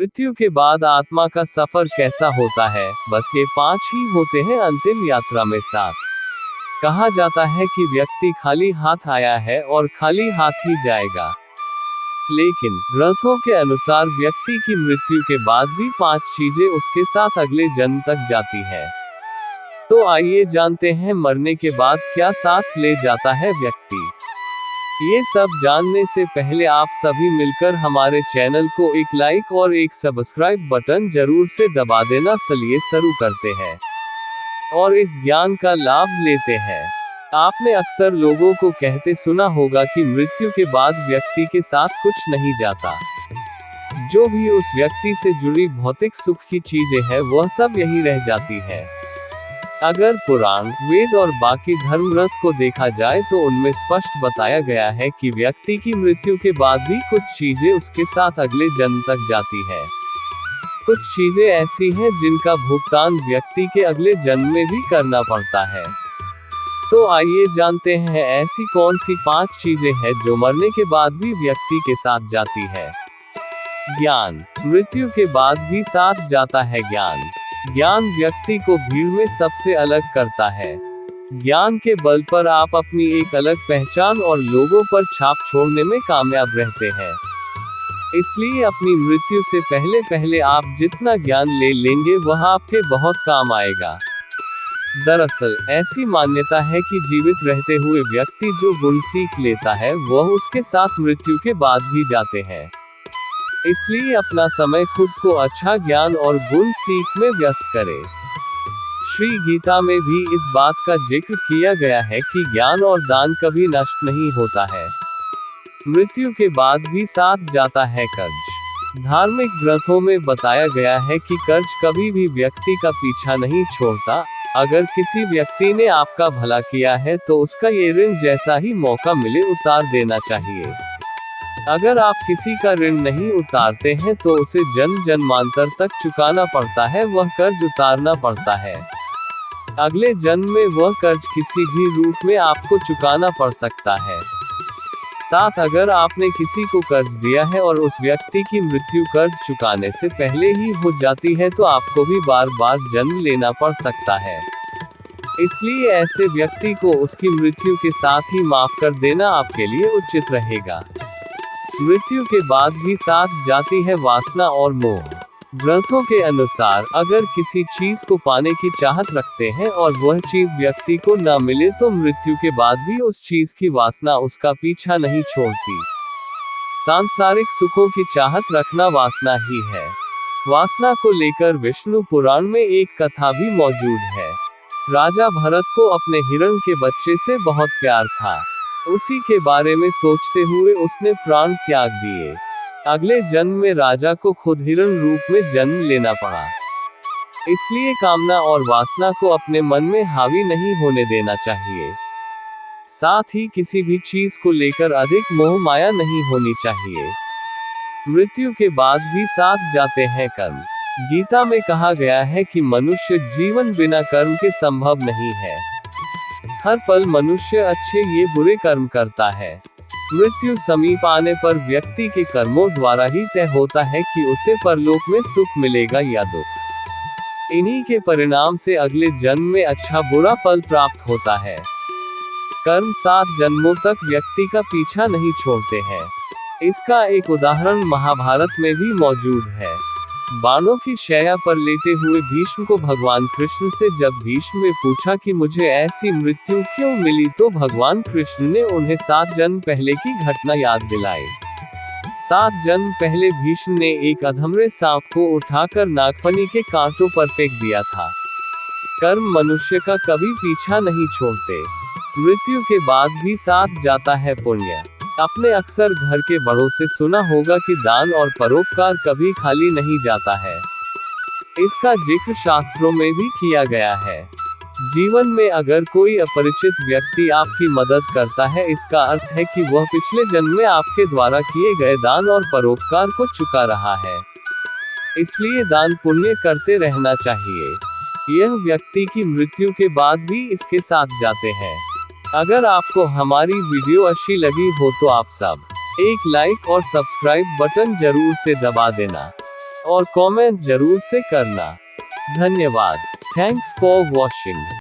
मृत्यु के बाद आत्मा का सफर कैसा होता है? बस ये 5 ही होते हैं अंतिम यात्रा में साथ। कहा जाता है कि व्यक्ति खाली हाथ आया है और खाली हाथ ही जाएगा। लेकिन ग्रंथों के अनुसार व्यक्ति की मृत्यु के बाद भी 5 चीजें उसके साथ अगले जन्म तक जाती है। तो आइए जानते हैं मरने के बाद क्या साथ ले जाता है व्यक्ति। ये सब जानने से पहले आप सभी मिलकर हमारे चैनल को एक लाइक और एक सब्सक्राइब बटन जरूर से दबा देना। चलिए शुरू करते हैं और इस ज्ञान का लाभ लेते हैं। आपने अक्सर लोगों को कहते सुना होगा कि मृत्यु के बाद व्यक्ति के साथ कुछ नहीं जाता। जो भी उस व्यक्ति से जुड़ी भौतिक सुख की चीजें हैं वह सब यही रह जाती है। अगर पुराण, वेद और बाकी धर्म ग्रंथ को देखा जाए तो उनमें स्पष्ट बताया गया है कि व्यक्ति की मृत्यु के बाद भी कुछ चीजें उसके साथ अगले जन्म तक जाती है। कुछ चीजें ऐसी हैं जिनका भुगतान व्यक्ति के अगले जन्म में भी करना पड़ता है। तो आइए जानते हैं ऐसी कौन सी 5 चीजें हैं जो मरने के बाद भी व्यक्ति के साथ जाती है। ज्ञान। मृत्यु के बाद भी साथ जाता है ज्ञान। ज्ञान व्यक्ति को भीड़ में सबसे अलग करता है। ज्ञान के बल पर आप अपनी एक अलग पहचान और लोगों पर छाप छोड़ने में कामयाब रहते हैं। इसलिए अपनी मृत्यु से पहले आप जितना ज्ञान ले लेंगे वह आपके बहुत काम आएगा। दरअसल ऐसी मान्यता है कि जीवित रहते हुए व्यक्ति जो गुण सीख लेता है वह उसके साथ मृत्यु के बाद भी जाते हैं। इसलिए अपना समय खुद को अच्छा ज्ञान और गुण सीख में व्यस्त करें। श्री गीता में भी इस बात का जिक्र किया गया है कि ज्ञान और दान कभी नष्ट नहीं होता है। मृत्यु के बाद भी साथ जाता है कर्ज। धार्मिक ग्रंथों में बताया गया है कि कर्ज कभी भी व्यक्ति का पीछा नहीं छोड़ता। अगर किसी व्यक्ति ने आपका भला किया है तो उसका ये ऋण जैसा ही मौका मिले उतार देना चाहिए। अगर आप किसी का ऋण नहीं उतारते हैं तो उसे जन्म जन्मांतर तक चुकाना पड़ता है, वह कर्ज उतारना पड़ता है। अगले जन्म में वह कर्ज किसी भी रूप में आपको चुकाना पड़ सकता है। साथ अगर आपने किसी को कर्ज दिया है और उस व्यक्ति की मृत्यु कर्ज चुकाने से पहले ही हो जाती है तो आपको भी बार बार जन्म लेना पड़ सकता है। इसलिए ऐसे व्यक्ति को उसकी मृत्यु के साथ ही माफ कर देना आपके लिए उचित रहेगा। मृत्यु के बाद भी साथ जाती है वासना और मोह। ग्रंथों के अनुसार अगर किसी चीज को पाने की चाहत रखते हैं और वह चीज व्यक्ति को न मिले तो मृत्यु के बाद भी उस चीज की वासना उसका पीछा नहीं छोड़ती। सांसारिक सुखों की चाहत रखना वासना ही है। वासना को लेकर विष्णु पुराण में एक कथा भी मौजूद है। राजा भरत को अपने हिरण के बच्चे से बहुत प्यार था। उसी के बारे में सोचते हुए उसने प्राण त्याग दिए। अगले जन्म में राजा को खुद हिरण रूप में जन्म लेना पड़ा। इसलिए कामना और वासना को अपने मन में हावी नहीं होने देना चाहिए। साथ ही किसी भी चीज को लेकर अधिक मोह माया नहीं होनी चाहिए। मृत्यु के बाद भी साथ जाते हैं कर्म। गीता में कहा गया है कि मनुष्य जीवन बिना कर्म के संभव नहीं है। हर पल मनुष्य अच्छे ये बुरे कर्म करता है। मृत्यु समीप आने पर व्यक्ति के कर्मों द्वारा ही तय होता है कि उसे परलोक में सुख मिलेगा या दुख। इन्हीं के परिणाम से अगले जन्म में अच्छा बुरा फल प्राप्त होता है। कर्म 7 जन्मों तक व्यक्ति का पीछा नहीं छोड़ते हैं। इसका एक उदाहरण महाभारत में भी मौजूद है। बाणों की शैया पर लेटे हुए भीष्म को भगवान कृष्ण से जब भीष्म ने पूछा कि मुझे ऐसी मृत्यु क्यों मिली तो भगवान कृष्ण ने उन्हें 7 जन्म पहले की घटना याद दिलाई। 7 जन्म पहले भीष्म ने एक अधमरे सांप को उठाकर नागफनी के कांटों पर फेंक दिया था। कर्म मनुष्य का कभी पीछा नहीं छोड़ते। मृत्यु के बाद भी साथ जाता है पुण्य। आपने अक्सर घर के बड़ों से सुना होगा कि दान और परोपकार कभी खाली नहीं जाता है। इसका जिक्र शास्त्रों में भी किया गया है। जीवन में अगर कोई अपरिचित व्यक्ति आपकी मदद करता है इसका अर्थ है कि वह पिछले जन्म में आपके द्वारा किए गए दान और परोपकार को चुका रहा है। इसलिए दान पुण्य करते रहना चाहिए। यह व्यक्ति की मृत्यु के बाद भी इसके साथ जाते हैं। अगर आपको हमारी वीडियो अच्छी लगी हो तो आप सब एक लाइक और सब्सक्राइब बटन जरूर से दबा देना। और कमेंट जरूर से करना। धन्यवाद। Thanks for watching.